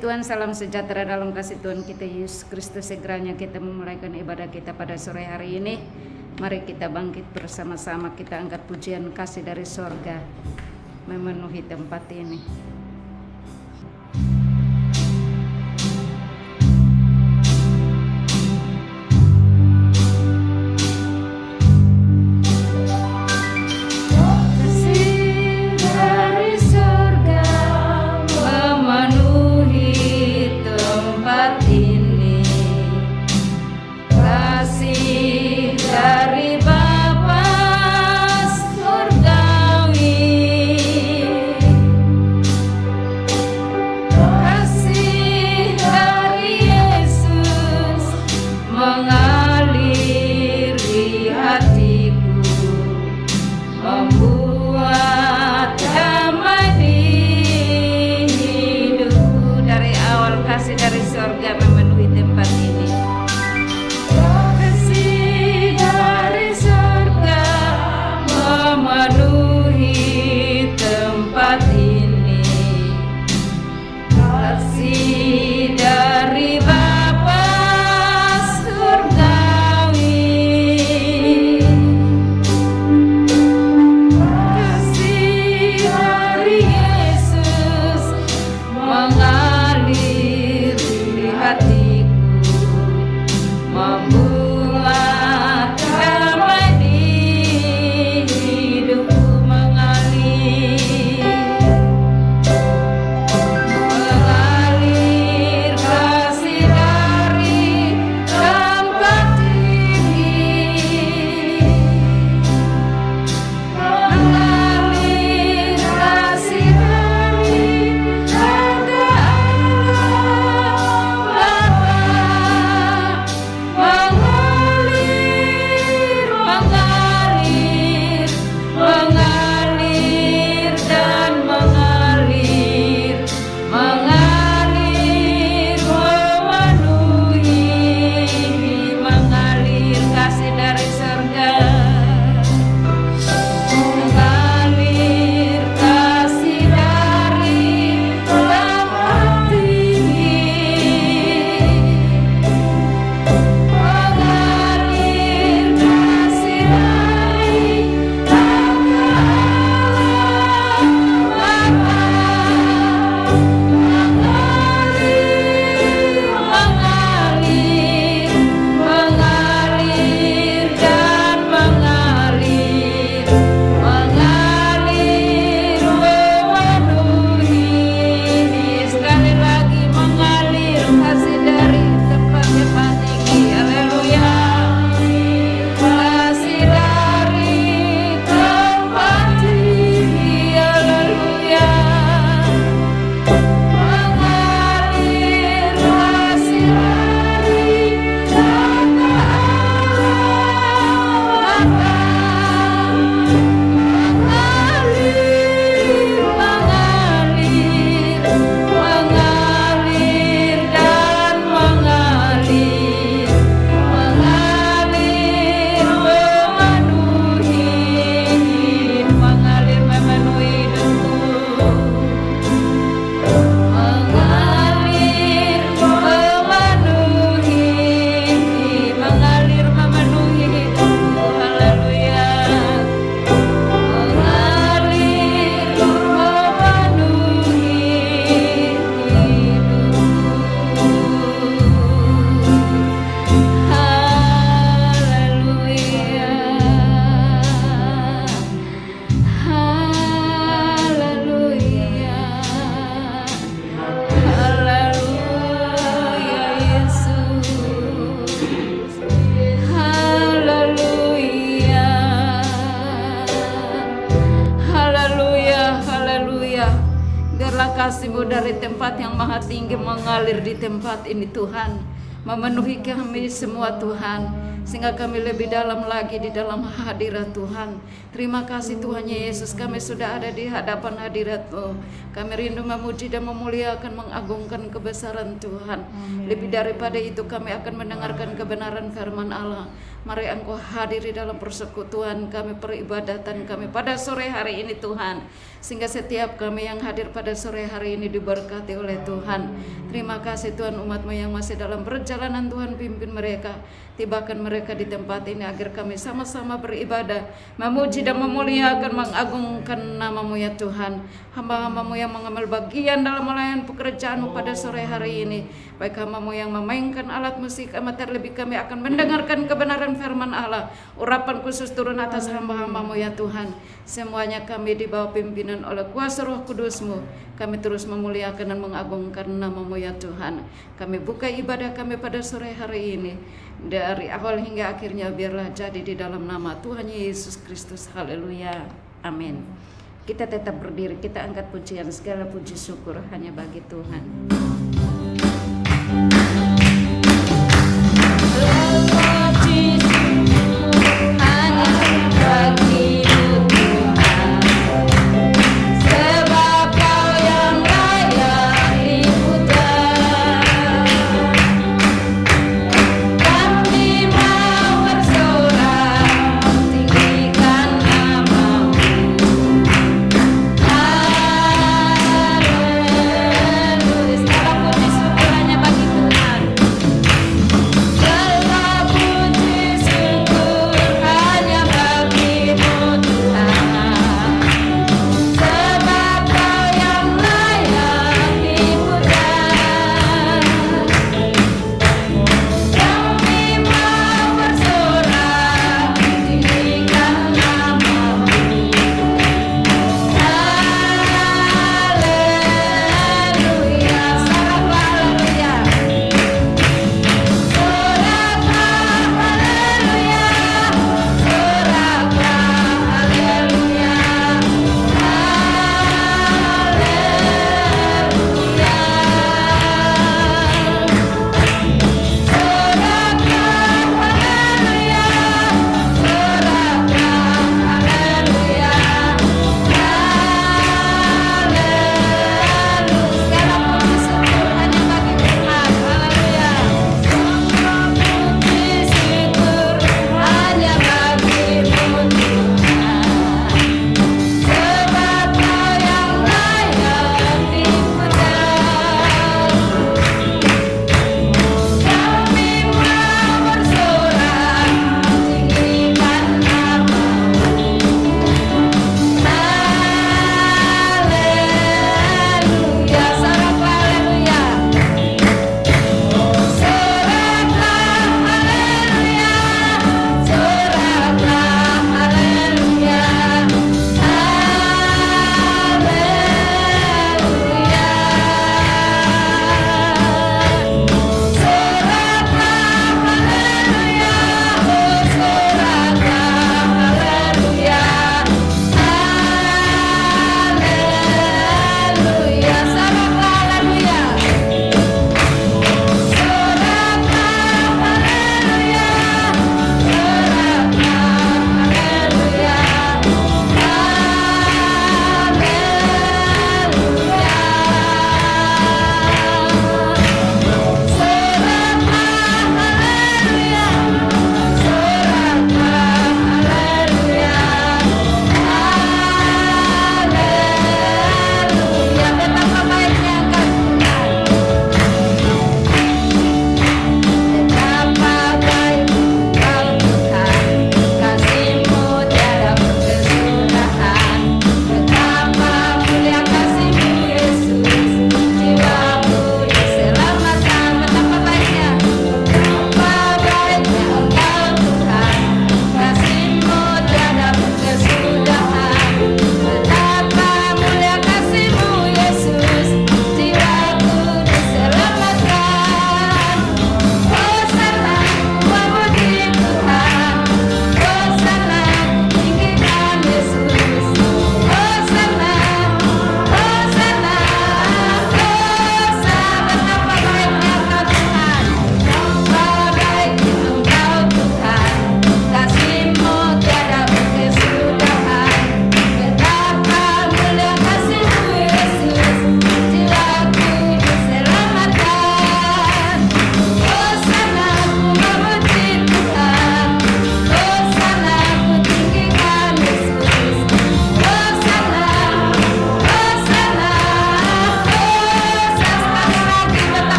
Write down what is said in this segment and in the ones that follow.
Tuhan, salam sejahtera dalam kasih Tuhan kita Yesus Kristus. Segera kita memulaikan ibadah kita pada sore hari ini. Mari kita bangkit bersama-sama, kita angkat pujian kasih dari sorga memenuhi tempat ini. Kasih-Mu dari tempat yang maha tinggi mengalir di tempat ini Tuhan, memenuhi kami semua Tuhan, sehingga kami lebih dalam lagi di dalam hadirat Tuhan. Terima kasih Tuhan Yesus, kami sudah ada di hadapan hadirat-Mu. Kami rindu memuji dan memuliakan, mengagungkan kebesaran Tuhan. Lebih daripada itu kami akan mendengarkan kebenaran firman Allah. Mari Engkau hadir di dalam persekutuan kami, peribadatan kami pada sore hari ini Tuhan, sehingga setiap kami yang hadir pada sore hari ini diberkati oleh Tuhan. Terima kasih Tuhan, umat-Mu yang masih dalam perjalanan, Tuhan pimpin mereka, tibakan mereka di tempat ini agar kami sama-sama beribadah, memuji dan memuliakan, mengagungkan nama-Mu ya Tuhan. Hamba-hamba-Mu yang mengambil bagian dalam melayani pekerjaan-Mu pada sore hari ini, baik hamba-Mu yang memainkan alat musik, terlebih kami akan mendengarkan kebenaran firman Allah, urapan khusus turun atas hamba-hamba-Mu ya Tuhan. Semuanya kami di bawah pimpinan oleh kuasa Roh Kudus-Mu, kami terus memuliakan dan mengagungkan nama-Mu ya Tuhan. Kami buka ibadah kami pada sore hari ini, dari awal hingga akhirnya biarlah jadi di dalam nama Tuhan Yesus Kristus. Haleluya, amin. Kita tetap berdiri, kita angkat pujian, segala puji syukur hanya bagi Tuhan. Puji syukur hanya bagi-Mu Tuhan, sebab Kau yang layak dipuja. Kami mau bersorak, tinggikan nama-Mu. Haleluya, segala puji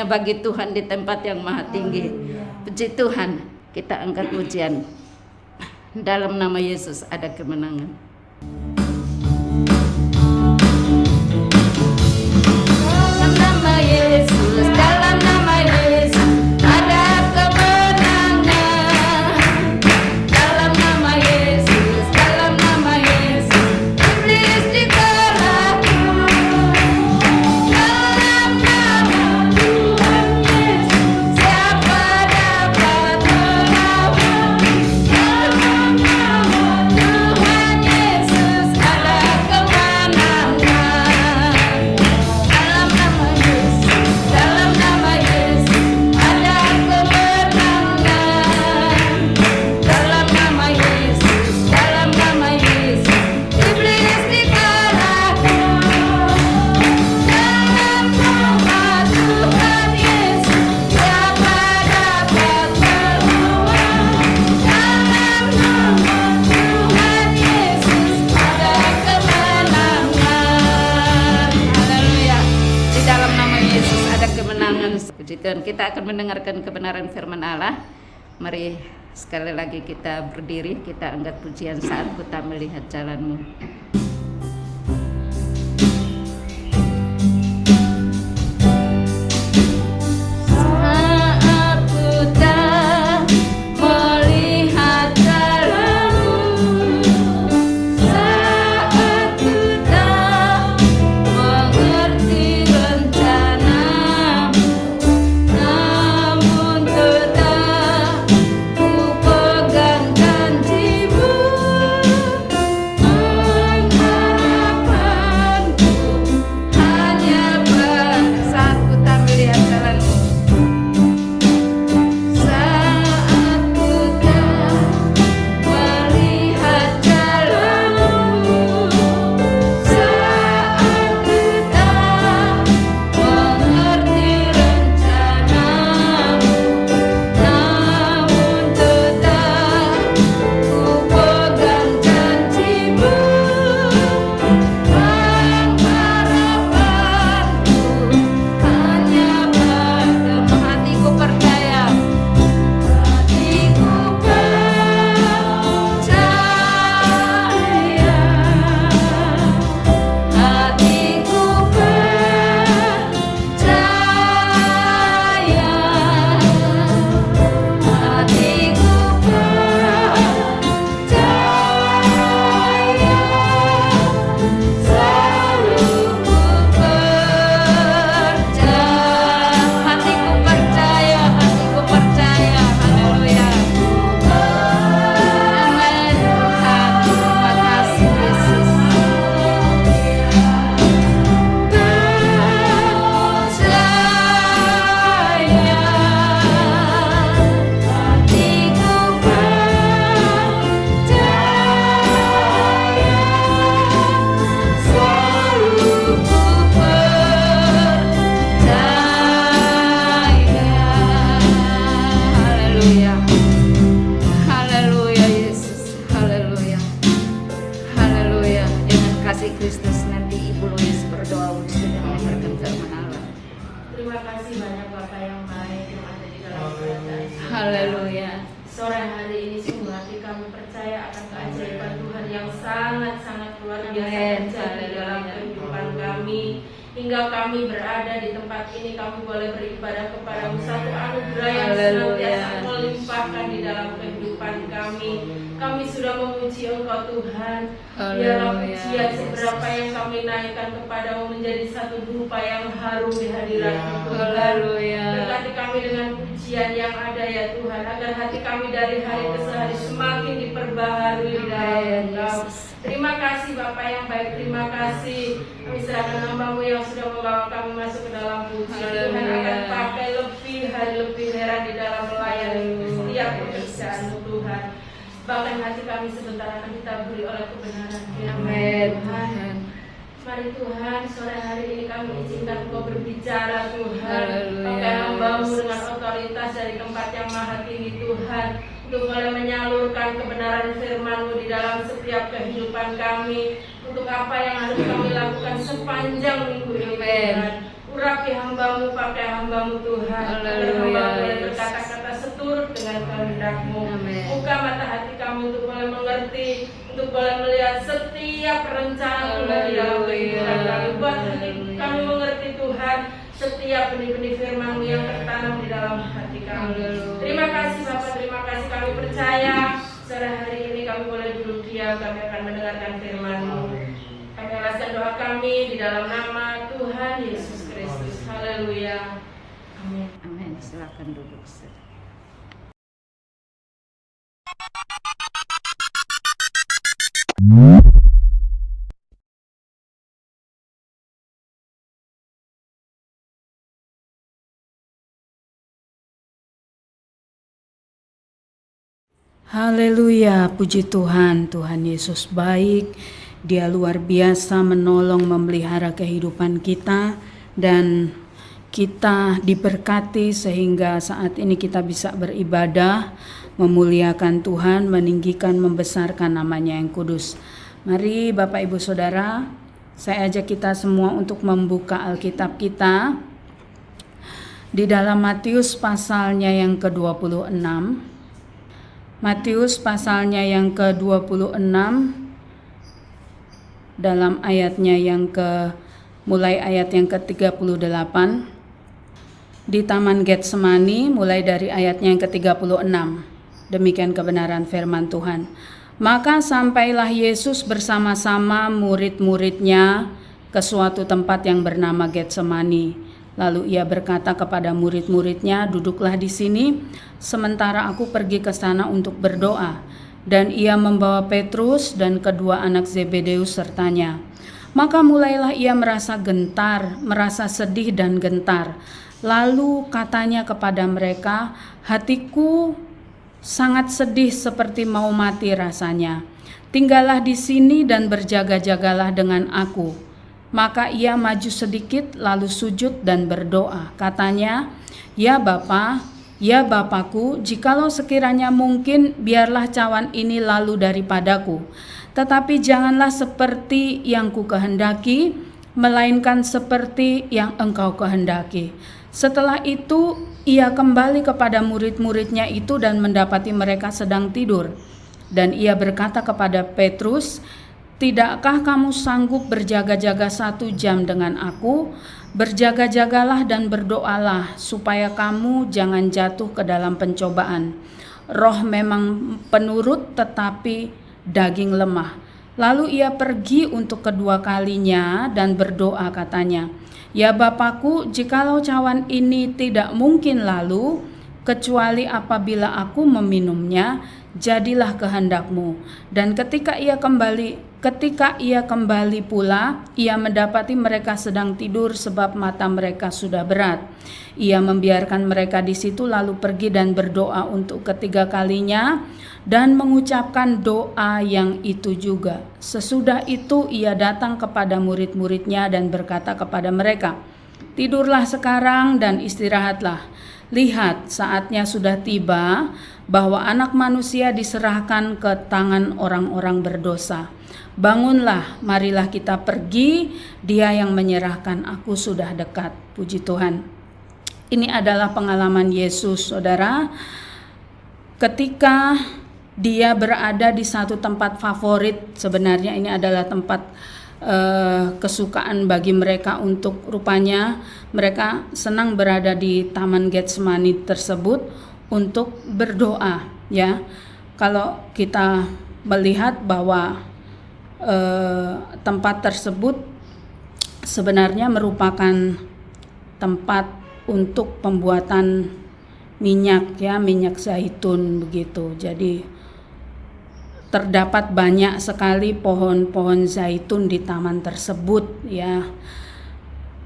hanya bagi Tuhan di tempat yang maha tinggi. Puji Tuhan, kita angkat pujian. Dalam nama Yesus ada kemenangan. Dalam nama Yesus, dalam nama Yesus ada kemenangan. Dalam nama Yesus, dalam nama Yesus iblis dikalahkan. Dalam nama Tuhan Yesus siapa dapat melawan? Dalam nama Tuhan Yesus ada kemenangan. Dalam nama Yesus, dalam nama Yesus ada kemenangan. Dalam nama Yesus, dalam nama Yesus iblis dikalahkan. Dalam nama Tuhan Yesus siapa dapat melawan? Dalam nama Tuhan Yesus ada kemenangan. Haleluya. Di dalam nama Yesus ada kemenangan. Puji Tuhan, kita akan mendengarkan kebenaran firman Allah. Mari sekali lagi kita berdiri, kita angkat pujian Saat Ku Tak Melihat Jalanmu. Saat ku tak melihat jalanmu, saat ku tak mengerti rencanamu, namun tetap ku pegang janjimu. Pengharapanku hanya saat ku tak melihat jalanmu. Saat ku tak melihat jalanmu, saat ku tak mengerti rencanamu, namun tetap ku pegang janjimu. Pengharapanku hanya padamu. Hatiku percaya, hatiku percaya, hatiku percaya, hatiku percaya, selalu ku percaya. Hatiku percaya, hatiku percaya. Haleluya. Amin Tuhan, terima kasih Yesus. Percaya, hatiku percaya, selalu ku percaya. Haleluya. Haleluya Yesus. Haleluya. Haleluya. Dengan kasih Kristus nanti Ibu Louis berdoa untuk mendengarkan firman Allah. Terima kasih banyak Bapak yang baik yang ada di dalam kerajaan. Haleluya. Sore hari ini sungguh hati kami percaya akan keajaiban Tuhan yang sangat-sangat luar biasa Amin. terjadi dalam kehidupan kami. Hingga kami berada di tempat ini, kami boleh beribadah kepadamu, satu anugerah yang Haleluya. senantiasa melimpahkan di dalam kehidupan kami. Kami sudah memuji Engkau Tuhan. Biarlah Haleluya. pujian seberapa yang kami naikkan kepadamu menjadi satu dupa yang harum di hadirat-Mu Tuhan. Haleluya. Berkati kami dengan pujian yang ada ya Tuhan, agar hati kami dari hari ke hari semakin diperbaharui di dalam Amin, Engkau. Yesus. Terima kasih Bapak yang baik, terima kasih. Kami serahkan hamba-Mu yang sudah membawa kami masuk ke dalam pujian. Tuhan Haleluya. akan pakai lebih hari lebih heran di dalam melayani setiap pekerjaan-Mu Tuhan. Bahkan hati kami sebentar akan ditaburi oleh kebenaran firman Amin Tuhan. Tuhan. Mari Tuhan, sore hari ini kami izinkan Engkau berbicara Tuhan. Haleluya. Pakai hamba-Mu dengan otoritas dari tempat yang maha tinggi Tuhan, untuk boleh menyalurkan kebenaran firman-Mu di dalam setiap kehidupan kami. Untuk apa yang harus kami lakukan sepanjang minggu ini Tuhan. Urapi hamba-Mu, pakai hamba-Mu Tuhan, agar hamba boleh berkata-kata seturut dengan kehendak-Mu. Buka mata hati kami untuk boleh mengerti, untuk boleh melihat setiap rencana-Mu di dalam kehidupan kami. Buat hati kami mengerti Tuhan, setiap benih-benih firman-Mu yang tertanam di dalam hati kami. Terima kasih Bapak, terima kasih, kami percaya sore hari ini kami boleh duduk diam, kami akan mendengarkan firman-Mu. Kami alaskan doa kami di dalam nama Tuhan Yesus Kristus. Haleluya. Amin. Amin. Silakan duduk. Haleluya, puji Tuhan. Tuhan Yesus baik, Dia luar biasa menolong memelihara kehidupan kita, dan kita diberkati sehingga saat ini kita bisa beribadah, memuliakan Tuhan, meninggikan, membesarkan namanya yang kudus. Mari Bapak Ibu Saudara, saya ajak kita semua untuk membuka Alkitab kita di dalam Matius pasalnya yang ke-26. Matius pasalnya yang ke-26 dalam ayatnya yang mulai ayat yang ke-38 di Taman Getsemani, mulai dari ayatnya yang ke-36. Demikian kebenaran firman Tuhan. Maka sampailah Yesus bersama-sama murid-muridnya ke suatu tempat yang bernama Getsemani. Lalu ia berkata kepada murid-muridnya, "Duduklah di sini, sementara aku pergi ke sana untuk berdoa." Dan ia membawa Petrus dan kedua anak Zebedeus sertanya. Maka mulailah ia merasa gentar, merasa sedih dan gentar. Lalu katanya kepada mereka, "Hatiku sangat sedih seperti mau mati rasanya. Tinggallah di sini dan berjaga-jagalah dengan aku." Maka ia maju sedikit lalu sujud dan berdoa. Katanya, "Ya Bapa, ya Bapakku, jikalau sekiranya mungkin, biarlah cawan ini lalu daripadaku. Tetapi janganlah seperti yang ku kehendaki, melainkan seperti yang Engkau kehendaki." Setelah itu ia kembali kepada murid-muridnya itu dan mendapati mereka sedang tidur. Dan ia berkata kepada Petrus, "Tidakkah kamu sanggup berjaga-jaga 1 jam dengan aku? Berjaga-jagalah dan berdoalah supaya kamu jangan jatuh ke dalam pencobaan. Roh memang penurut tetapi daging lemah." Lalu ia pergi untuk kedua kalinya dan berdoa, katanya, "Ya Bapakku, jikalau cawan ini tidak mungkin lalu, kecuali apabila aku meminumnya, jadilah kehendak-Mu." Dan ketika ia kembali pula, ia mendapati mereka sedang tidur sebab mata mereka sudah berat. Ia membiarkan mereka di situ lalu pergi dan berdoa untuk ketiga kalinya dan mengucapkan doa yang itu juga. Sesudah itu ia datang kepada murid-muridnya dan berkata kepada mereka, "Tidurlah sekarang dan istirahatlah. Lihat, saatnya sudah tiba bahwa Anak Manusia diserahkan ke tangan orang-orang berdosa. Bangunlah, marilah kita pergi, Dia yang menyerahkan aku sudah dekat." Puji Tuhan. Ini adalah pengalaman Yesus, saudara, ketika dia berada di satu tempat favorit. Sebenarnya ini adalah tempat kesukaan bagi mereka, untuk rupanya mereka senang berada di Taman Getsemani tersebut untuk berdoa, ya. Kalau kita melihat bahwa tempat tersebut sebenarnya merupakan tempat untuk pembuatan minyak, ya, minyak zaitun begitu. Jadi terdapat banyak sekali pohon-pohon zaitun di taman tersebut, ya.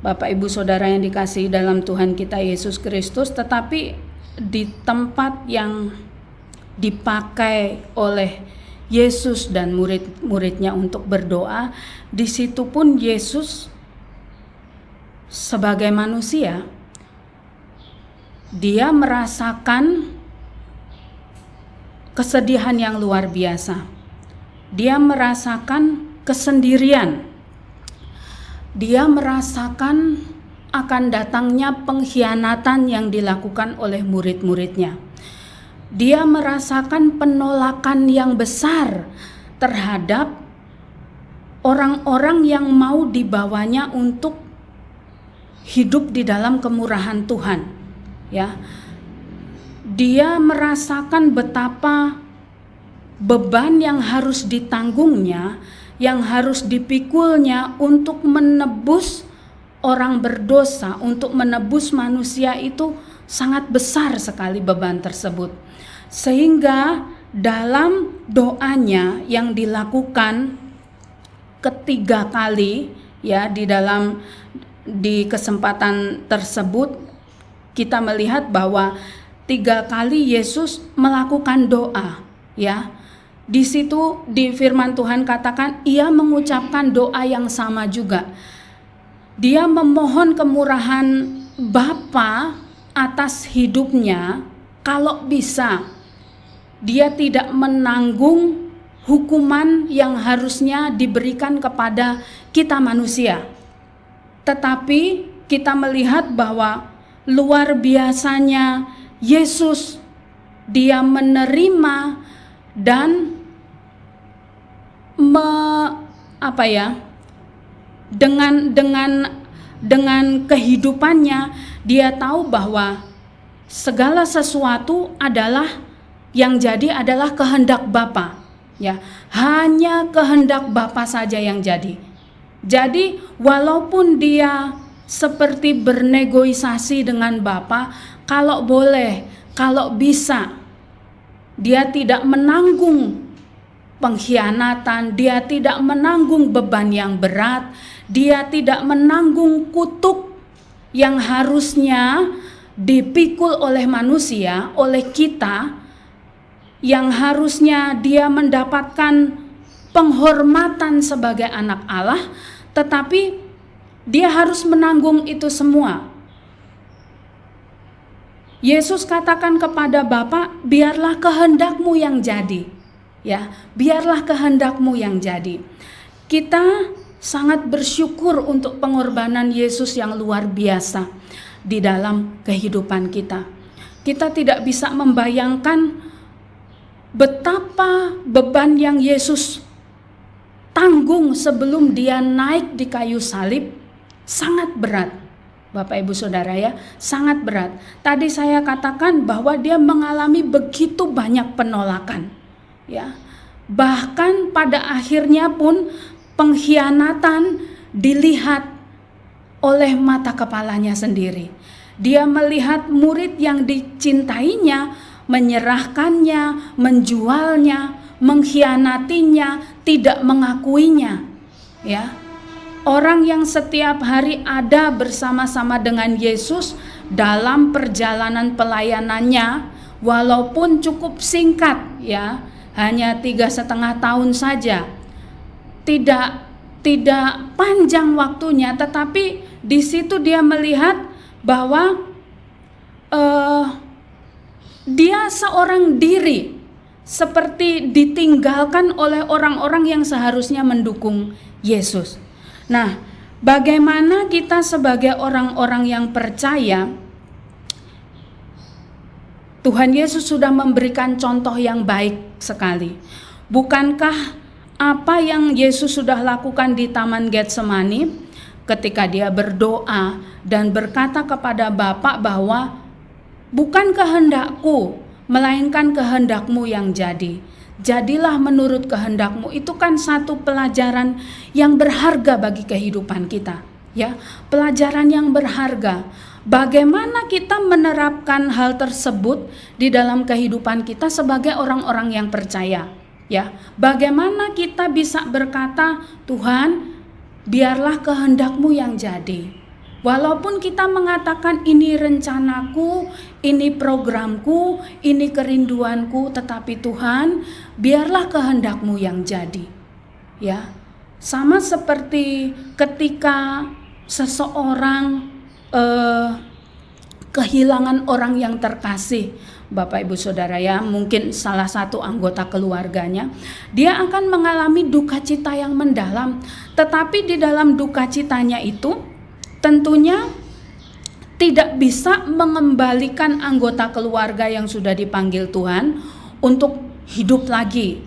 Bapak Ibu Saudara yang dikasihi dalam Tuhan kita Yesus Kristus, tetapi di tempat yang dipakai oleh Yesus dan murid-muridnya untuk berdoa, di situ pun Yesus sebagai manusia, dia merasakan kesedihan yang luar biasa. Dia merasakan kesendirian. Dia merasakan akan datangnya pengkhianatan yang dilakukan oleh murid-muridnya. Dia merasakan penolakan yang besar terhadap orang-orang yang mau dibawanya untuk hidup di dalam kemurahan Tuhan. Ya, dia merasakan betapa beban yang harus ditanggungnya, yang harus dipikulnya untuk menebus orang berdosa, untuk menebus manusia itu sangat besar sekali beban tersebut. Sehingga dalam doanya yang dilakukan ketiga kali, ya, di kesempatan tersebut kita melihat bahwa 3 kali Yesus melakukan doa, ya. Di situ di firman Tuhan katakan ia mengucapkan doa yang sama juga. Dia memohon kemurahan Bapa atas hidupnya, kalau bisa dia tidak menanggung hukuman yang harusnya diberikan kepada kita manusia. Tetapi kita melihat bahwa luar biasanya Yesus, dia menerima dan dengan kehidupannya dia tahu bahwa segala sesuatu yang jadi adalah kehendak Bapa, ya. Hanya kehendak Bapa saja yang jadi. Jadi walaupun dia seperti bernegosiasi dengan Bapa, kalau boleh, kalau bisa, dia tidak menanggung pengkhianatan, dia tidak menanggung beban yang berat, dia tidak menanggung kutuk yang harusnya dipikul oleh manusia, oleh kita, yang harusnya dia mendapatkan penghormatan sebagai anak Allah, tetapi dia harus menanggung itu semua. Yesus katakan kepada Bapa, biarlah kehendakmu yang jadi, ya, biarlah kehendakmu yang jadi. Kita sangat bersyukur untuk pengorbanan Yesus yang luar biasa di dalam kehidupan kita. Kita tidak bisa membayangkan betapa beban yang Yesus tanggung sebelum dia naik di kayu salib. Sangat berat, Bapak Ibu Saudara, ya, sangat berat. Tadi saya katakan bahwa dia mengalami begitu banyak penolakan, ya. Bahkan pada akhirnya pun pengkhianatan dilihat oleh mata kepalanya sendiri. Dia melihat murid yang dicintainya menyerahkannya, menjualnya, mengkhianatinya, tidak mengakuinya, ya. Orang yang setiap hari ada bersama-sama dengan Yesus dalam perjalanan pelayanannya, walaupun cukup singkat, ya, hanya 3,5 tahun saja, tidak panjang waktunya, tetapi di situ dia melihat bahwa dia seorang diri seperti ditinggalkan oleh orang-orang yang seharusnya mendukung Yesus. Nah, bagaimana kita sebagai orang-orang yang percaya, Tuhan Yesus sudah memberikan contoh yang baik sekali. Bukankah apa yang Yesus sudah lakukan di Taman Getsemani ketika dia berdoa dan berkata kepada Bapa bahwa bukan kehendakku, melainkan kehendakmu yang jadi. Jadilah menurut kehendakmu. Itu kan satu pelajaran yang berharga bagi kehidupan kita, ya. Pelajaran yang berharga. Bagaimana kita menerapkan hal tersebut di dalam kehidupan kita sebagai orang-orang yang percaya, ya. Bagaimana kita bisa berkata, Tuhan, biarlah kehendakmu yang jadi. Walaupun kita mengatakan ini rencanaku, ini programku, ini kerinduanku, tetapi Tuhan, biarlah kehendakmu yang jadi. Ya, sama seperti ketika seseorang kehilangan orang yang terkasih, Bapak Ibu Saudara, ya, mungkin salah satu anggota keluarganya, dia akan mengalami duka cita yang mendalam. Tetapi di dalam duka citanya itu tentunya tidak bisa mengembalikan anggota keluarga yang sudah dipanggil Tuhan untuk hidup lagi,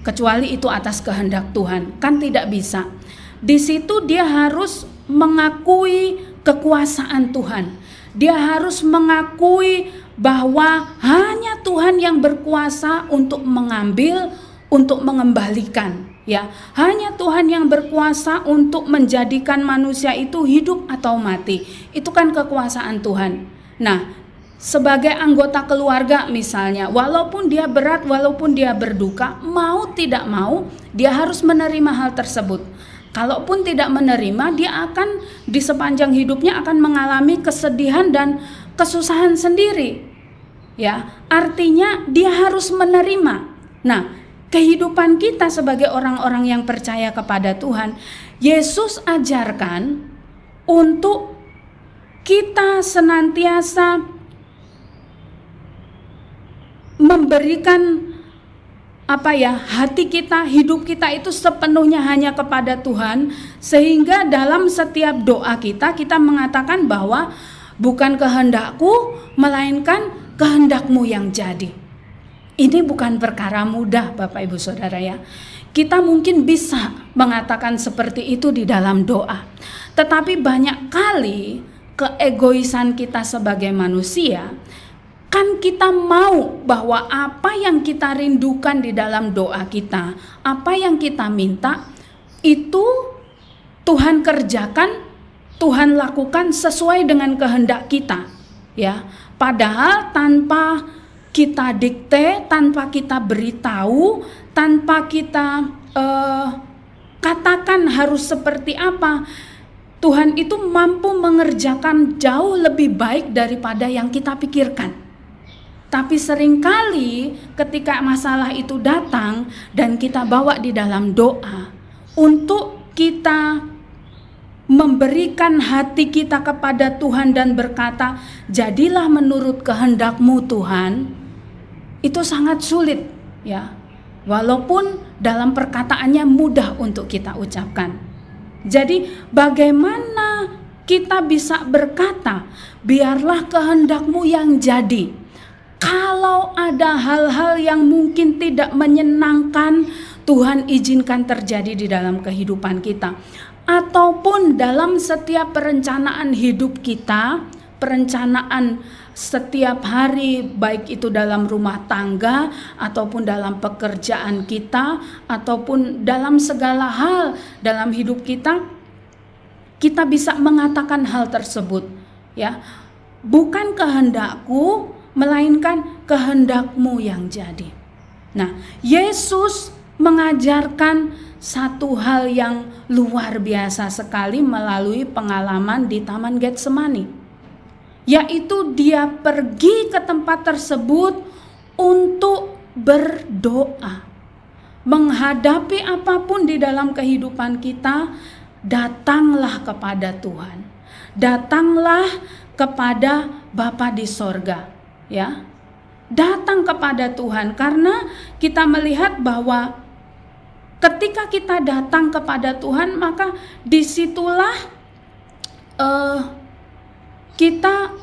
kecuali itu atas kehendak Tuhan. Kan tidak bisa. Di situ dia harus mengakui kekuasaan Tuhan. Dia harus mengakui bahwa hanya Tuhan yang berkuasa untuk mengambil, untuk mengembalikan, ya. Hanya Tuhan yang berkuasa untuk menjadikan manusia itu hidup atau mati. Itu kan kekuasaan Tuhan. Nah, sebagai anggota keluarga misalnya, walaupun dia berat, walaupun dia berduka, mau tidak mau dia harus menerima hal tersebut. Kalaupun tidak menerima, dia akan di sepanjang hidupnya akan mengalami kesedihan dan kesusahan sendiri. Ya, artinya dia harus menerima. Nah, kehidupan kita sebagai orang-orang yang percaya kepada Tuhan, Yesus ajarkan untuk kita senantiasa memberikan hati kita, hidup kita itu sepenuhnya hanya kepada Tuhan, sehingga dalam setiap doa kita mengatakan bahwa bukan kehendakku melainkan kehendakmu yang jadi. Ini bukan perkara mudah, Bapak Ibu Saudara ya. Kita mungkin bisa mengatakan seperti itu di dalam doa, tetapi banyak kali keegoisan kita sebagai manusia, kan kita mau bahwa apa yang kita rindukan di dalam doa kita, apa yang kita minta, itu Tuhan kerjakan, Tuhan lakukan sesuai dengan kehendak kita, ya. Padahal tanpa kita dikte, tanpa kita beritahu, tanpa kita katakan harus seperti apa, Tuhan itu mampu mengerjakan jauh lebih baik daripada yang kita pikirkan. Tapi seringkali ketika masalah itu datang dan kita bawa di dalam doa, untuk kita memberikan hati kita kepada Tuhan dan berkata, jadilah menurut kehendak-Mu Tuhan, itu sangat sulit, ya. Walaupun dalam perkataannya mudah untuk kita ucapkan. Jadi bagaimana kita bisa berkata, biarlah kehendak-Mu yang jadi. Kalau ada hal-hal yang mungkin tidak menyenangkan, Tuhan izinkan terjadi di dalam kehidupan kita. Ataupun dalam setiap perencanaan hidup kita, perencanaan setiap hari, baik itu dalam rumah tangga, ataupun dalam pekerjaan kita, ataupun dalam segala hal dalam hidup kita, kita bisa mengatakan hal tersebut, ya. Bukan kehendakku, melainkan kehendak-Mu yang jadi. Nah, Yesus mengajarkan satu hal yang luar biasa sekali melalui pengalaman di Taman Getsemani, yaitu dia pergi ke tempat tersebut untuk berdoa. Menghadapi apapun di dalam kehidupan kita, datanglah kepada Tuhan. Datanglah kepada Bapa di sorga. Ya, datang kepada Tuhan, karena kita melihat bahwa ketika kita datang kepada Tuhan, maka disitulah kita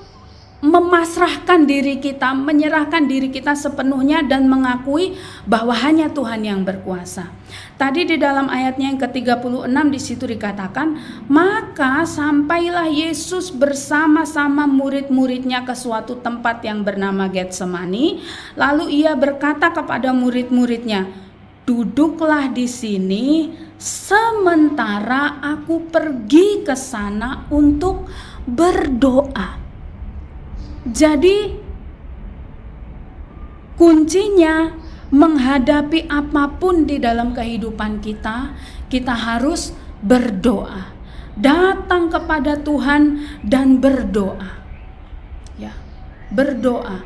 memasrahkan diri kita, menyerahkan diri kita sepenuhnya dan mengakui bahwa hanya Tuhan yang berkuasa. Tadi di dalam ayatnya yang ke-36 di situ dikatakan, maka sampailah Yesus bersama-sama murid-muridnya ke suatu tempat yang bernama Getsemani. Lalu ia berkata kepada murid-muridnya, duduklah di sini sementara aku pergi ke sana untuk berdoa. Jadi kuncinya menghadapi apapun di dalam kehidupan kita, kita harus berdoa. Datang kepada Tuhan dan berdoa. Ya, berdoa.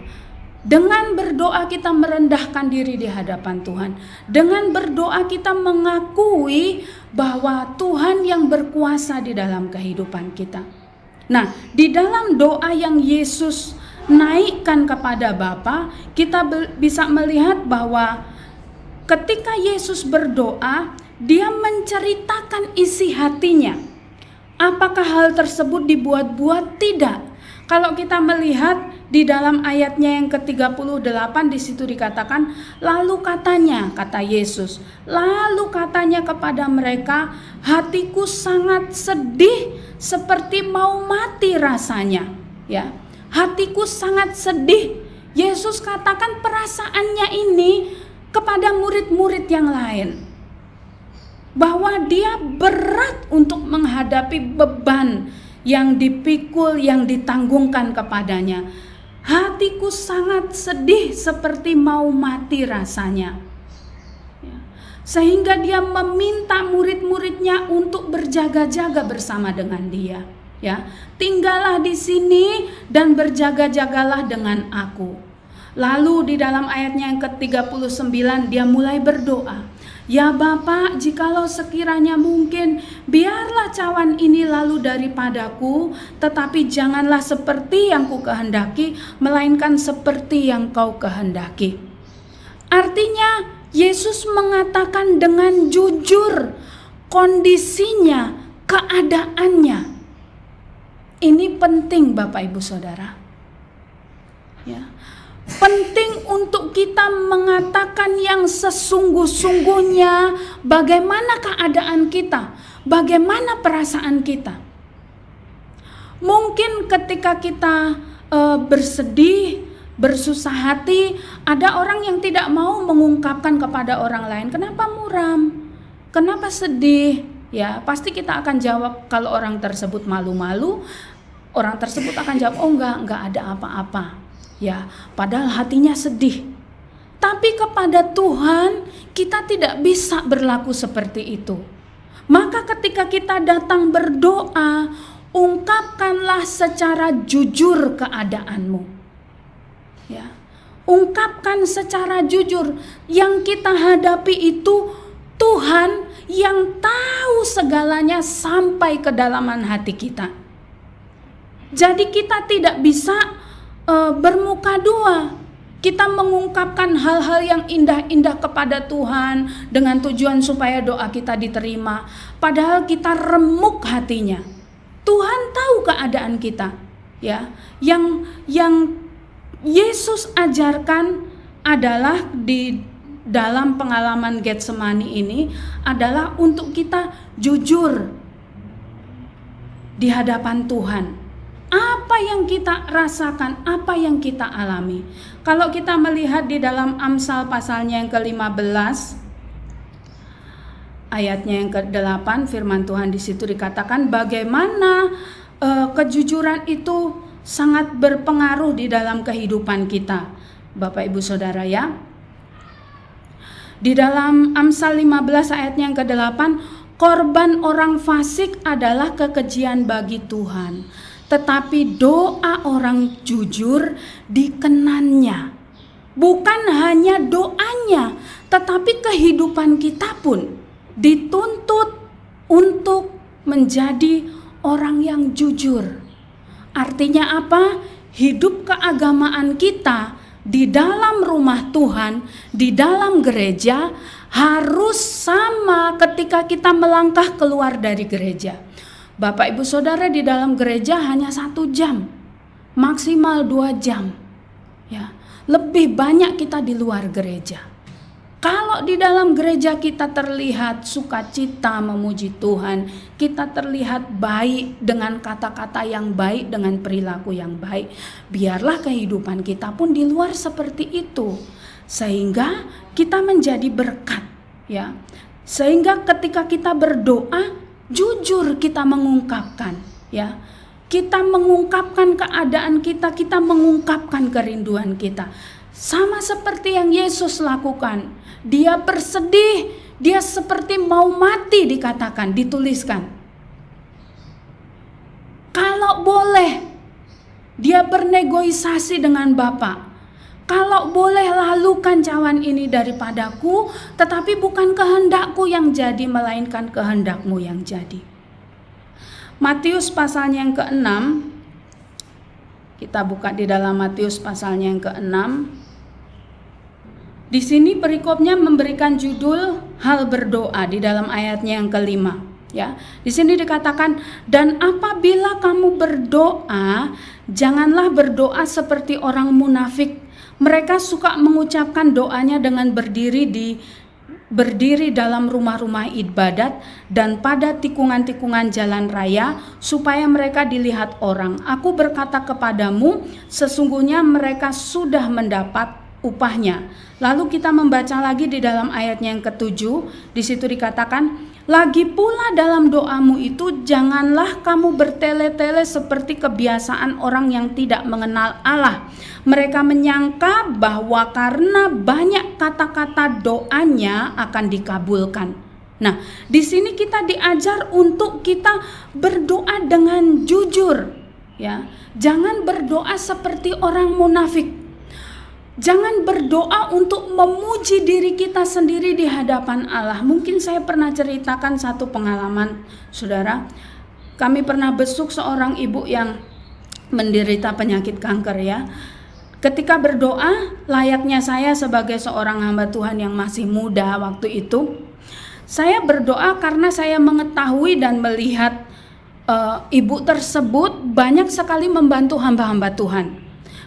Dengan berdoa kita merendahkan diri di hadapan Tuhan. Dengan berdoa kita mengakui bahwa Tuhan yang berkuasa di dalam kehidupan kita. Nah, di dalam doa yang Yesus naikkan kepada Bapa, kita bisa melihat bahwa ketika Yesus berdoa, dia menceritakan isi hatinya. Apakah hal tersebut dibuat-buat? Tidak. Kalau kita melihat di dalam ayatnya yang ke-38 di situ dikatakan, lalu katanya, kata Yesus, lalu katanya kepada mereka, hatiku sangat sedih seperti mau mati rasanya. Ya, hatiku sangat sedih. Yesus katakan perasaannya ini kepada murid-murid yang lain, bahwa dia berat untuk menghadapi beban yang dipikul, yang ditanggungkan kepadanya. Hatiku sangat sedih seperti mau mati rasanya. Sehingga dia meminta murid-muridnya untuk berjaga-jaga bersama dengan dia. Ya, tinggallah di sini dan berjaga-jagalah dengan aku. Lalu di dalam ayatnya yang ke-39 dia mulai berdoa. Ya Bapa, jikalau sekiranya mungkin, biarlah cawan ini lalu daripadaku, tetapi janganlah seperti yang ku kehendaki, melainkan seperti yang kau kehendaki. Artinya Yesus mengatakan dengan jujur kondisinya, keadaannya. Ini penting Bapak Ibu Saudara. Ya. Penting untuk kita mengatakan yang sesungguh-sungguhnya, bagaimana keadaan kita, bagaimana perasaan kita. Mungkin ketika kita bersedih, bersusah hati, ada orang yang tidak mau mengungkapkan kepada orang lain, kenapa muram, kenapa sedih. Ya, pasti kita akan jawab, kalau orang tersebut malu-malu, orang tersebut akan jawab, oh enggak ada apa-apa. Ya, padahal hatinya sedih. Tapi kepada Tuhan kita tidak bisa berlaku seperti itu. Maka ketika kita datang berdoa, ungkapkanlah secara jujur keadaanmu. Ya, ungkapkan secara jujur. Yang kita hadapi itu Tuhan yang tahu segalanya sampai kedalaman hati kita. Jadi kita tidak bisa bermuka dua. Kita mengungkapkan hal-hal yang indah-indah kepada Tuhan dengan tujuan supaya doa kita diterima, padahal kita remuk hatinya. Tuhan tahu keadaan kita, ya. Yang Yesus ajarkan adalah di dalam pengalaman Getsemani ini adalah untuk kita jujur di hadapan Tuhan. Apa yang kita rasakan, apa yang kita alami. Kalau kita melihat di dalam Amsal pasalnya yang ke-15, ayatnya yang ke-8, firman Tuhan di situ dikatakan bagaimana kejujuran itu sangat berpengaruh di dalam kehidupan kita. Bapak Ibu Saudara ya. Di dalam Amsal 15 ayatnya yang ke-8, korban orang fasik adalah kekejian bagi Tuhan, tetapi doa orang jujur dikenannya. Bukan hanya doanya, tetapi kehidupan kita pun dituntut untuk menjadi orang yang jujur. Artinya apa? Hidup keagamaan kita di dalam rumah Tuhan, di dalam gereja harus sama ketika kita melangkah keluar dari gereja. Bapak Ibu Saudara, di dalam gereja hanya 1 jam, maksimal 2 jam. Ya, lebih banyak kita di luar gereja. Kalau di dalam gereja kita terlihat sukacita memuji Tuhan, kita terlihat baik dengan kata-kata yang baik, dengan perilaku yang baik, biarlah kehidupan kita pun di luar seperti itu, sehingga kita menjadi berkat, ya. Sehingga ketika kita berdoa, jujur kita mengungkapkan, ya. Kita mengungkapkan keadaan kita, kita mengungkapkan kerinduan kita. Sama seperti yang Yesus lakukan. Dia bersedih, dia seperti mau mati dikatakan, dituliskan. Kalau boleh, dia bernegosiasi dengan Bapa. Kalau boleh lalukan cawan ini daripadaku, tetapi bukan kehendakku yang jadi, melainkan kehendakmu yang jadi. Matius pasalnya yang ke-6, kita buka di dalam Matius pasalnya yang ke-6. Di sini perikopnya memberikan judul hal berdoa di dalam ayatnya yang ke-5. Ya, di sini dikatakan, dan apabila kamu berdoa, janganlah berdoa seperti orang munafik. Mereka suka mengucapkan doanya dengan berdiri dalam rumah-rumah ibadat dan pada tikungan-tikungan jalan raya supaya mereka dilihat orang. Aku berkata kepadamu, sesungguhnya mereka sudah mendapat upahnya. Lalu kita membaca lagi di dalam ayatnya yang ke-7, di situ dikatakan, lagi pula dalam doamu itu janganlah kamu bertele-tele seperti kebiasaan orang yang tidak mengenal Allah. Mereka menyangka bahwa karena banyak kata-kata doanya akan dikabulkan. Nah, di sini kita diajar untuk kita berdoa dengan jujur, ya. Jangan berdoa seperti orang munafik. Jangan berdoa untuk memuji diri kita sendiri di hadapan Allah. Mungkin saya pernah ceritakan satu pengalaman, saudara. Kami pernah besuk seorang ibu yang menderita penyakit kanker, ya. Ketika berdoa, layaknya saya sebagai seorang hamba Tuhan yang masih muda waktu itu, saya berdoa karena saya mengetahui dan melihat ibu tersebut banyak sekali membantu hamba-hamba Tuhan.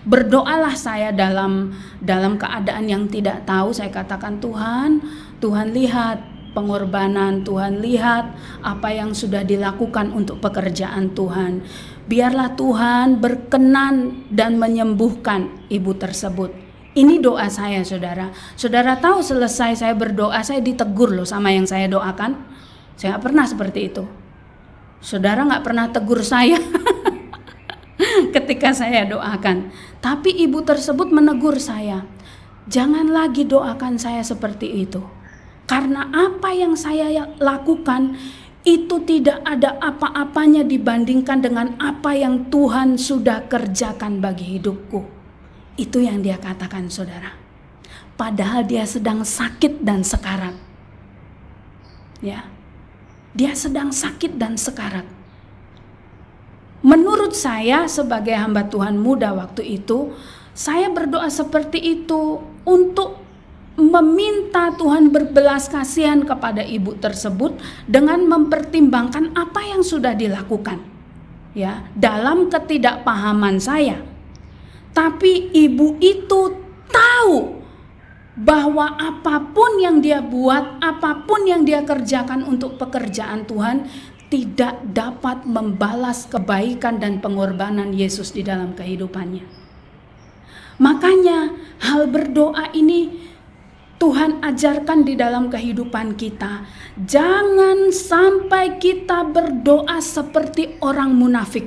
Berdoalah saya dalam keadaan yang tidak tahu. Saya katakan, Tuhan lihat pengorbanan, Tuhan lihat apa yang sudah dilakukan untuk pekerjaan Tuhan. Biarlah Tuhan berkenan dan menyembuhkan ibu tersebut. Ini doa saya, saudara. Saudara tahu selesai saya berdoa, saya ditegur loh sama yang saya doakan. Saya gak pernah seperti itu. Saudara gak pernah tegur saya ketika saya doakan. Tapi ibu tersebut menegur saya, jangan lagi doakan saya seperti itu. Karena apa yang saya lakukan itu tidak ada apa-apanya dibandingkan dengan apa yang Tuhan sudah kerjakan bagi hidupku. Itu yang dia katakan, saudara. Padahal dia sedang sakit dan sekarat. Ya. Dia sedang sakit dan sekarat. Menurut saya sebagai hamba Tuhan muda waktu itu, saya berdoa seperti itu untuk meminta Tuhan berbelas kasihan kepada ibu tersebut dengan mempertimbangkan apa yang sudah dilakukan, ya, dalam ketidakpahaman saya. Tapi ibu itu tahu bahwa apapun yang dia buat, apapun yang dia kerjakan untuk pekerjaan Tuhan tidak dapat membalas kebaikan dan pengorbanan Yesus di dalam kehidupannya. Makanya hal berdoa ini Tuhan ajarkan di dalam kehidupan kita. Jangan sampai kita berdoa seperti orang munafik.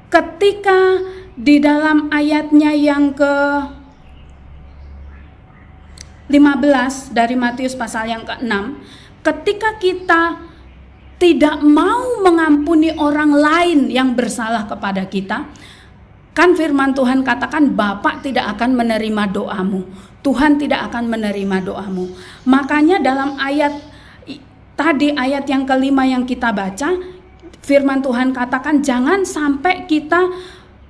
Ketika di dalam ayatnya yang ke-15 dari Matius pasal yang ke-6, ketika kita tidak mau mengampuni orang lain yang bersalah kepada kita, kan firman Tuhan katakan Bapa tidak akan menerima doamu. Tuhan tidak akan menerima doamu. Makanya dalam ayat tadi, ayat yang kelima yang kita baca, firman Tuhan katakan jangan sampai kita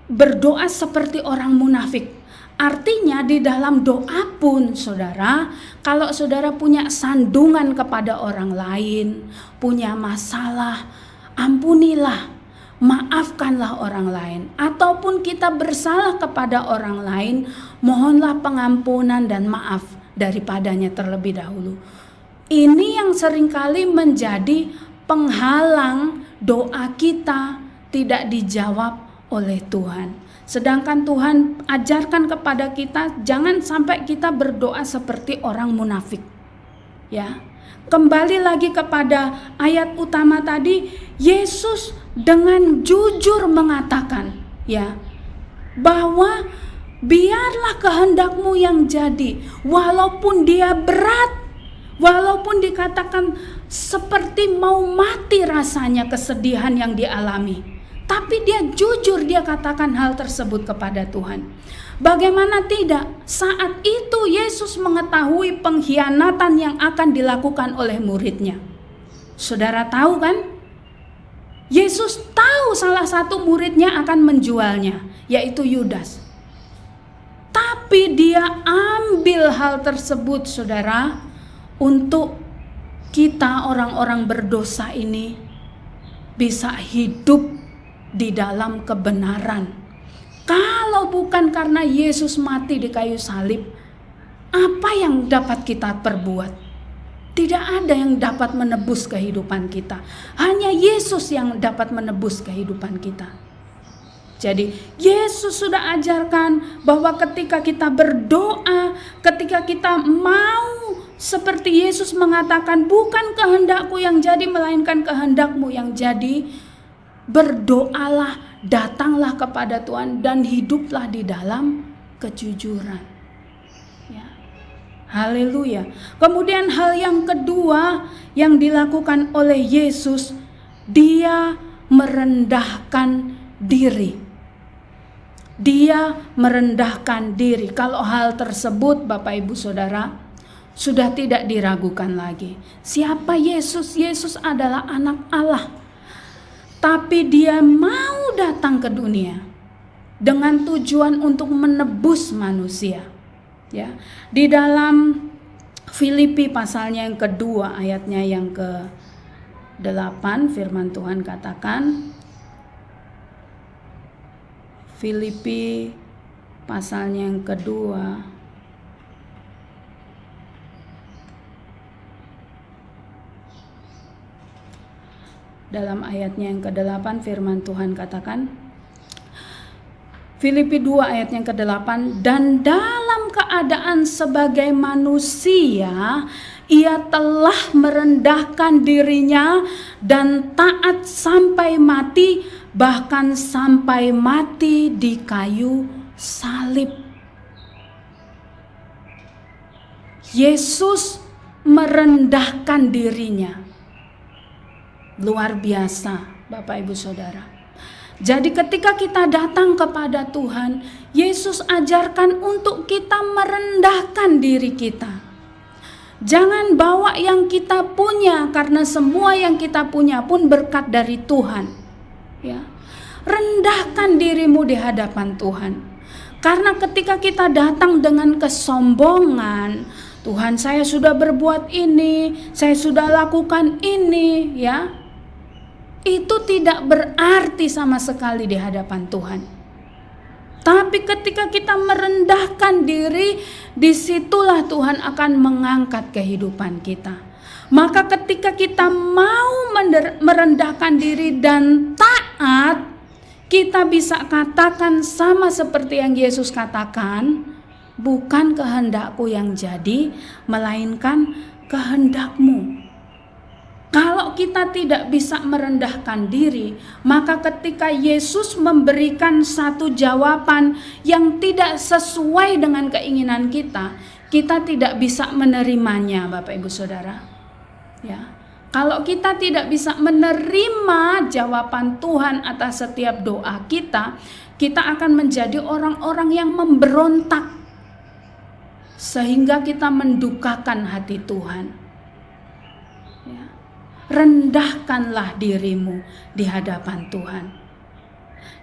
berdoa seperti orang munafik. Artinya di dalam doa pun, saudara, kalau saudara punya sandungan kepada orang lain, punya masalah, ampunilah, maafkanlah orang lain. Ataupun kita bersalah kepada orang lain, mohonlah pengampunan dan maaf daripadanya terlebih dahulu. Ini yang seringkali menjadi penghalang doa kita tidak dijawab oleh Tuhan. Sedangkan Tuhan ajarkan kepada kita jangan sampai kita berdoa seperti orang munafik. Ya. Kembali lagi kepada ayat utama tadi, Yesus dengan jujur mengatakan, ya, bahwa biarlah kehendakmu yang jadi, walaupun dia berat, walaupun dikatakan seperti mau mati rasanya kesedihan yang dialami. Tapi dia jujur, dia katakan hal tersebut kepada Tuhan. Bagaimana tidak? Saat itu Yesus mengetahui pengkhianatan yang akan dilakukan oleh muridnya. Saudara tahu kan? Yesus tahu salah satu muridnya akan menjualnya, yaitu Yudas. Tapi dia ambil hal tersebut, saudara, untuk kita orang-orang berdosa ini bisa hidup di dalam kebenaran. Kalau bukan karena Yesus mati di kayu salib, apa yang dapat kita perbuat? Tidak ada yang dapat menebus kehidupan kita. Hanya Yesus yang dapat menebus kehidupan kita. Jadi Yesus sudah ajarkan bahwa ketika kita berdoa, ketika kita mau seperti Yesus mengatakan, bukan kehendakku yang jadi melainkan kehendakmu yang jadi, berdoalah, datanglah kepada Tuhan dan hiduplah di dalam kejujuran. Ya. Haleluya. Kemudian hal yang kedua yang dilakukan oleh Yesus, dia merendahkan diri. Dia merendahkan diri. Kalau hal tersebut Bapak Ibu Saudara sudah tidak diragukan lagi. Siapa Yesus? Yesus adalah anak Allah. Tapi dia mau datang ke dunia dengan tujuan untuk menebus manusia. Ya, di dalam Filipi pasalnya yang kedua ayatnya yang ke-8 firman Tuhan katakan, Filipi pasalnya yang kedua dalam ayatnya yang ke-8 firman Tuhan katakan, Filipi 2 ayat yang ke-8, dan dalam keadaan sebagai manusia ia telah merendahkan dirinya dan taat sampai mati, bahkan sampai mati di kayu salib. Yesus merendahkan dirinya. Luar biasa Bapak Ibu Saudara. Jadi ketika kita datang kepada Tuhan, Yesus ajarkan untuk kita merendahkan diri kita. Jangan bawa yang kita punya, karena semua yang kita punya pun berkat dari Tuhan. Ya. Rendahkan dirimu di hadapan Tuhan. Karena ketika kita datang dengan kesombongan, Tuhan saya sudah berbuat ini, saya sudah lakukan ini, ya. Itu tidak berarti sama sekali di hadapan Tuhan. Tapi ketika kita merendahkan diri, disitulah Tuhan akan mengangkat kehidupan kita. Maka ketika kita mau merendahkan diri dan taat, kita bisa katakan sama seperti yang Yesus katakan, bukan kehendakku yang jadi, melainkan kehendakmu. Kalau kita tidak bisa merendahkan diri, maka ketika Yesus memberikan satu jawaban yang tidak sesuai dengan keinginan kita, kita tidak bisa menerimanya, Bapak Ibu Saudara. Ya. Kalau kita tidak bisa menerima jawaban Tuhan atas setiap doa kita, kita akan menjadi orang-orang yang memberontak sehingga kita mendukakan hati Tuhan. Rendahkanlah dirimu di hadapan Tuhan.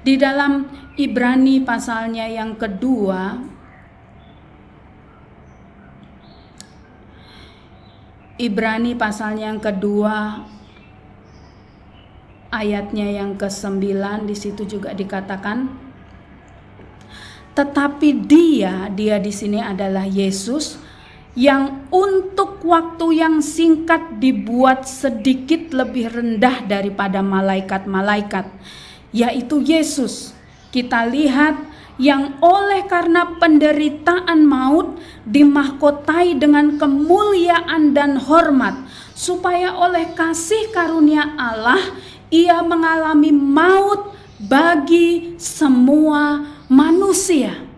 Di dalam Ibrani pasalnya yang kedua, Ibrani pasalnya yang kedua ayatnya yang ke-9, di situ juga dikatakan, tetapi dia di sini adalah Yesus, yang untuk waktu yang singkat dibuat sedikit lebih rendah daripada malaikat-malaikat, yaitu Yesus. Kita lihat yang oleh karena penderitaan maut dimahkotai dengan kemuliaan dan hormat, supaya oleh kasih karunia Allah ia mengalami maut bagi semua manusia.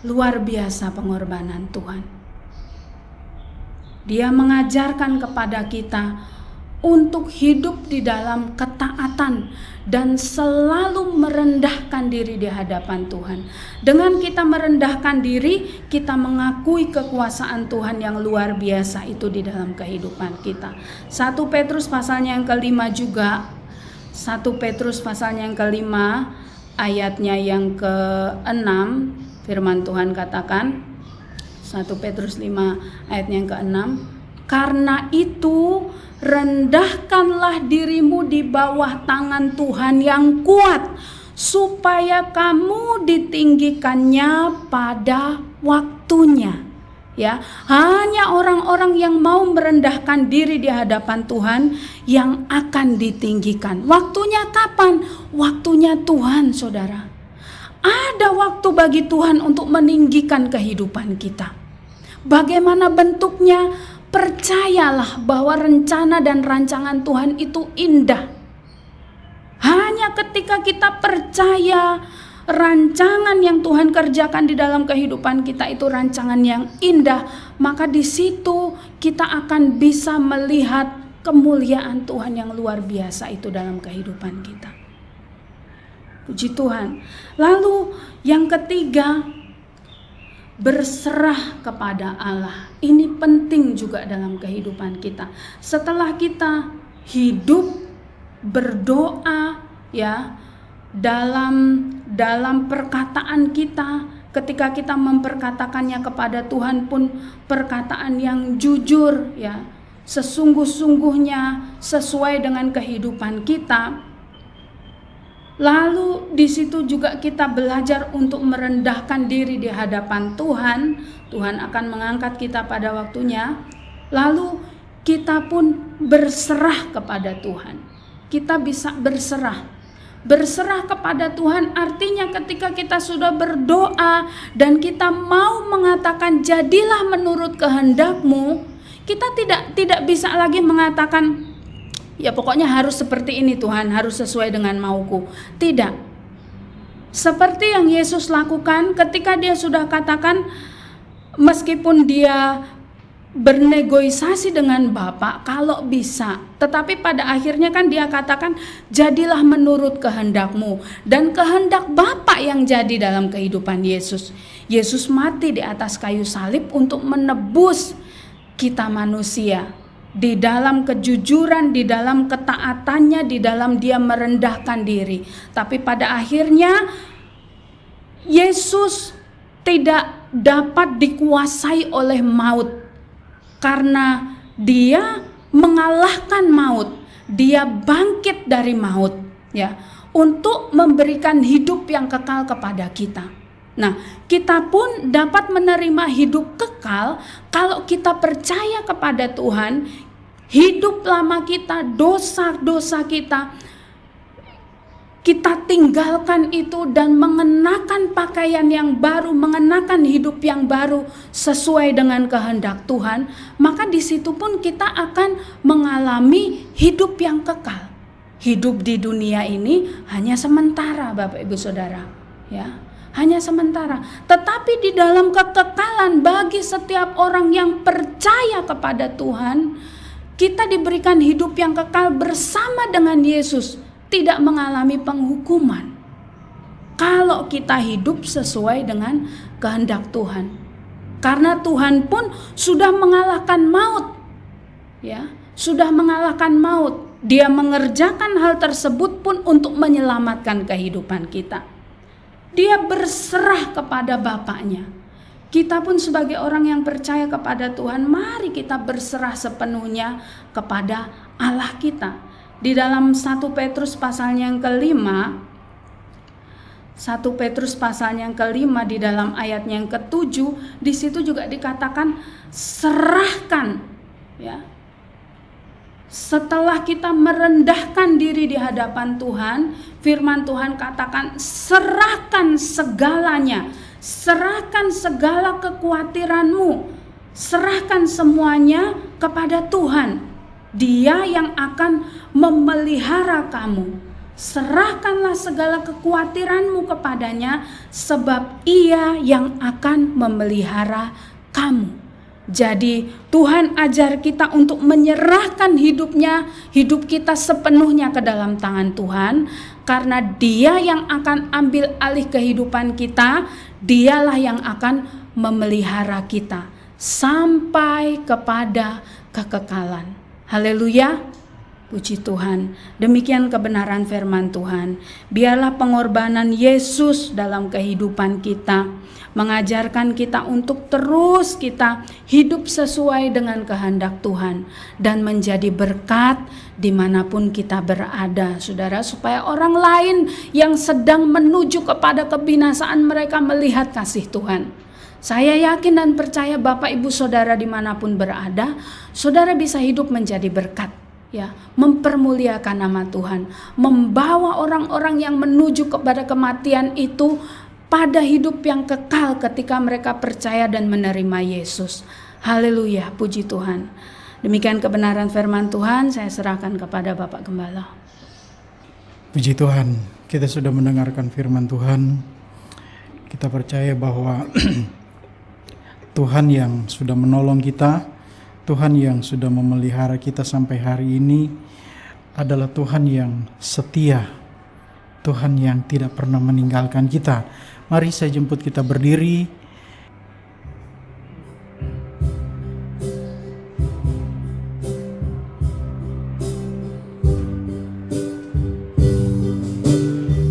Luar biasa pengorbanan Tuhan. Dia mengajarkan kepada kita untuk hidup di dalam ketaatan dan selalu merendahkan diri di hadapan Tuhan. Dengan kita merendahkan diri, kita mengakui kekuasaan Tuhan yang luar biasa itu di dalam kehidupan kita. 1 Petrus pasalnya yang ke-5 juga. 1 Petrus pasalnya yang ke-5 ayatnya yang ke-6. Firman Tuhan katakan, 1 1 Petrus 5 ayatnya yang ke-6. Karena itu rendahkanlah dirimu di bawah tangan Tuhan yang kuat, supaya kamu ditinggikannya pada waktunya. Ya, hanya orang-orang yang mau merendahkan diri di hadapan Tuhan yang akan ditinggikan. Waktunya kapan? Waktunya Tuhan, saudara. Ada waktu bagi Tuhan untuk meninggikan kehidupan kita. Bagaimana bentuknya? Percayalah bahwa rencana dan rancangan Tuhan itu indah. Hanya ketika kita percaya rancangan yang Tuhan kerjakan di dalam kehidupan kita itu rancangan yang indah, maka di situ kita akan bisa melihat kemuliaan Tuhan yang luar biasa itu dalam kehidupan kita. Puji Tuhan. Lalu yang ketiga, berserah kepada Allah. Ini penting juga dalam kehidupan kita. Setelah kita hidup berdoa, ya, dalam perkataan kita, ketika kita memperkatakannya kepada Tuhan pun perkataan yang jujur, ya, sesungguh-sungguhnya sesuai dengan kehidupan kita. Lalu di situ juga kita belajar untuk merendahkan diri di hadapan Tuhan. Tuhan akan mengangkat kita pada waktunya. Lalu kita pun berserah kepada Tuhan. Kita bisa berserah. Berserah kepada Tuhan artinya ketika kita sudah berdoa dan kita mau mengatakan jadilah menurut kehendak-Mu, kita tidak bisa lagi mengatakan ya pokoknya harus seperti ini Tuhan, harus sesuai dengan mauku. Tidak. Seperti yang Yesus lakukan ketika dia sudah katakan, meskipun dia bernegosiasi dengan Bapa kalau bisa, tetapi pada akhirnya kan dia katakan jadilah menurut kehendak-Mu, dan kehendak Bapa yang jadi dalam kehidupan Yesus. Yesus mati di atas kayu salib untuk menebus kita manusia. Di dalam kejujuran, di dalam ketaatannya, di dalam dia merendahkan diri. Tapi pada akhirnya Yesus tidak dapat dikuasai oleh maut karena dia mengalahkan maut. Dia bangkit dari maut, ya, untuk memberikan hidup yang kekal kepada kita. Nah, kita pun dapat menerima hidup kekal kalau kita percaya kepada Tuhan. Hidup lama kita, dosa-dosa kita tinggalkan itu dan mengenakan pakaian yang baru, mengenakan hidup yang baru sesuai dengan kehendak Tuhan. Maka di situ pun kita akan mengalami hidup yang kekal. Hidup di dunia ini hanya sementara, Bapak Ibu Saudara, ya. Hanya sementara, tetapi di dalam kekekalan bagi setiap orang yang percaya kepada Tuhan, kita diberikan hidup yang kekal bersama dengan Yesus, tidak mengalami penghukuman. Kalau kita hidup sesuai dengan kehendak Tuhan, karena Tuhan pun sudah mengalahkan maut, ya, sudah mengalahkan maut. Dia mengerjakan hal tersebut pun untuk menyelamatkan kehidupan kita. Dia berserah kepada Bapaknya. Kita pun sebagai orang yang percaya kepada Tuhan, mari kita berserah sepenuhnya kepada Allah kita. Di dalam 1 Petrus pasalnya yang kelima, 1 Petrus pasalnya yang kelima di dalam ayatnya yang ke-7, di situ juga dikatakan serahkan, ya. Setelah kita merendahkan diri di hadapan Tuhan, firman Tuhan katakan serahkan segalanya, serahkan segala kekhawatiranmu, serahkan semuanya kepada Tuhan. Dia yang akan memelihara kamu. Serahkanlah segala kekhawatiranmu kepadanya, sebab Ia yang akan memelihara kamu. Jadi Tuhan ajar kita untuk menyerahkan hidup kita sepenuhnya ke dalam tangan Tuhan, karena Dia yang akan ambil alih kehidupan kita. Dialah yang akan memelihara kita sampai kepada kekekalan. Haleluya. Puji Tuhan. Demikian kebenaran firman Tuhan. Biarlah pengorbanan Yesus dalam kehidupan kita mengajarkan kita untuk terus kita hidup sesuai dengan kehendak Tuhan dan menjadi berkat dimanapun kita berada, saudara, supaya orang lain yang sedang menuju kepada kebinasaan mereka melihat kasih Tuhan. Saya yakin dan percaya Bapak Ibu Saudara dimanapun berada, saudara bisa hidup menjadi berkat, ya, mempermuliakan nama Tuhan, membawa orang-orang yang menuju kepada kematian itu pada hidup yang kekal ketika mereka percaya dan menerima Yesus. Haleluya, puji Tuhan. Demikian kebenaran firman Tuhan, saya serahkan kepada Bapak Gembala. Puji Tuhan, kita sudah mendengarkan firman Tuhan. Kita percaya bahwa Tuhan yang sudah menolong kita, Tuhan yang sudah memelihara kita sampai hari ini adalah Tuhan yang setia, Tuhan yang tidak pernah meninggalkan kita. Mari saya jemput kita berdiri.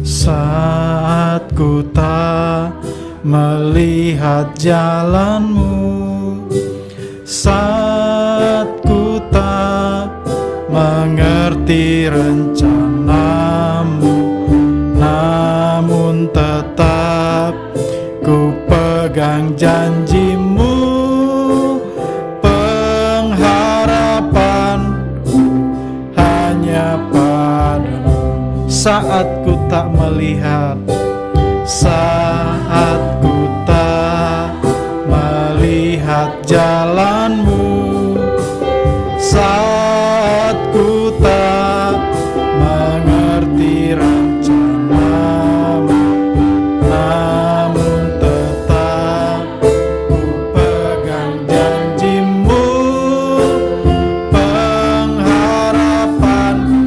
Saat ku tak melihat jalanmu, saat ku tak mengerti rencanamu, namun tetap ku pegang janjimu, pengharapanku hanya padamu. Saat ku tak melihat, saat ku tak melihat jalanmu, saat ku tak mengerti rencanamu, namun tetap ku pegang janjimu, pengharapanku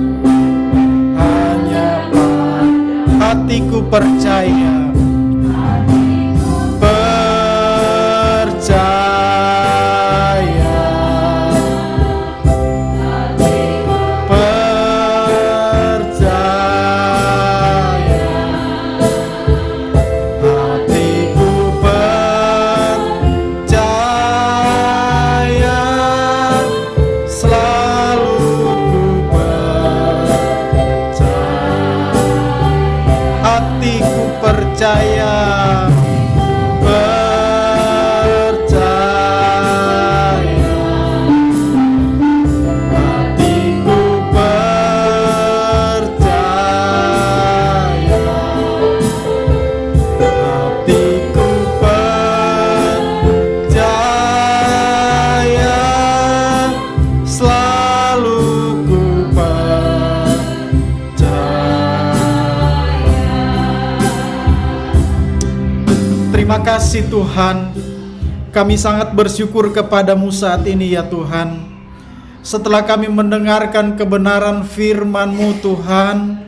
hanya padamu. Hatiku percaya, percaya, hatiku percaya, hatiku percaya, selalu ku Terima kasih Tuhan, kami sangat bersyukur kepadamu saat ini ya Tuhan. Setelah kami mendengarkan kebenaran firman-Mu Tuhan,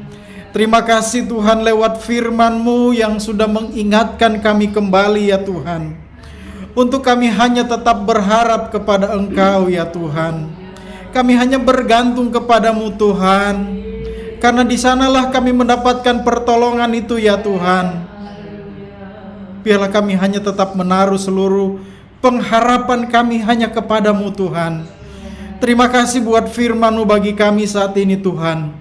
terima kasih Tuhan lewat firman-Mu yang sudah mengingatkan kami kembali ya Tuhan. Untuk kami hanya tetap berharap kepada Engkau ya Tuhan. Kami hanya bergantung kepadamu Tuhan, karena di sanalah kami mendapatkan pertolongan itu ya Tuhan. Biarlah kami hanya tetap menaruh seluruh pengharapan kami hanya kepadamu Tuhan. Terima kasih buat firman-Mu bagi kami saat ini Tuhan.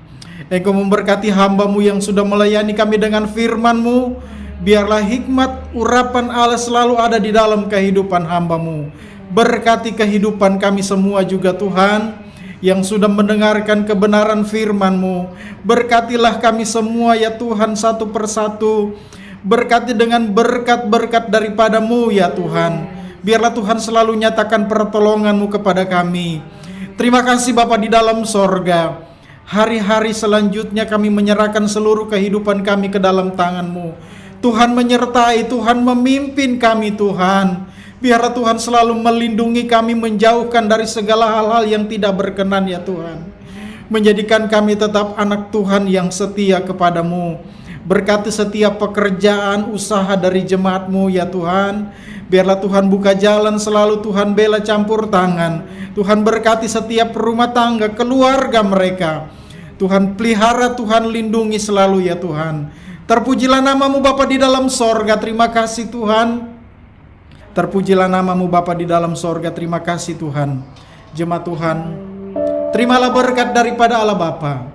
Engkau memberkati hamba-Mu yang sudah melayani kami dengan firman-Mu. Biarlah hikmat urapan Allah selalu ada di dalam kehidupan hamba-Mu. Berkati kehidupan kami semua juga Tuhan, yang sudah mendengarkan kebenaran firman-Mu. Berkatilah kami semua ya Tuhan satu persatu. Berkati dengan berkat-berkat daripada-Mu ya Tuhan. Biarlah Tuhan selalu nyatakan pertolongan-Mu kepada kami. Terima kasih Bapa di dalam sorga. Hari-hari selanjutnya kami menyerahkan seluruh kehidupan kami ke dalam tangan-Mu. Tuhan menyertai, Tuhan memimpin kami Tuhan. Biarlah Tuhan selalu melindungi kami, menjauhkan dari segala hal-hal yang tidak berkenan ya Tuhan. Menjadikan kami tetap anak Tuhan yang setia kepadamu. Berkati setiap pekerjaan usaha dari jemaat-Mu ya Tuhan. Biarlah Tuhan buka jalan selalu, Tuhan bela campur tangan. Tuhan berkati setiap rumah tangga, keluarga mereka. Tuhan pelihara, Tuhan lindungi selalu ya Tuhan. Terpujilah namamu Bapa di dalam sorga. Terima kasih Tuhan. Terpujilah namamu Bapa di dalam sorga. Terima kasih Tuhan. Jemaat Tuhan, terimalah berkat daripada Allah Bapa,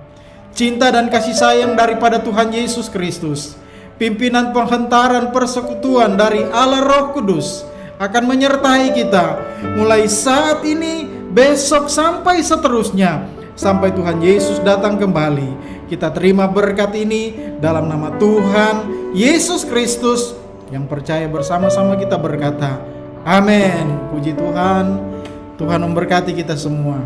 cinta dan kasih sayang daripada Tuhan Yesus Kristus, pimpinan penghentaran persekutuan dari Allah Roh Kudus akan menyertai kita mulai saat ini, besok sampai seterusnya, sampai Tuhan Yesus datang kembali. Kita terima berkat ini dalam nama Tuhan Yesus Kristus. Yang percaya bersama-sama kita berkata, amin. Puji Tuhan. Tuhan memberkati kita semua.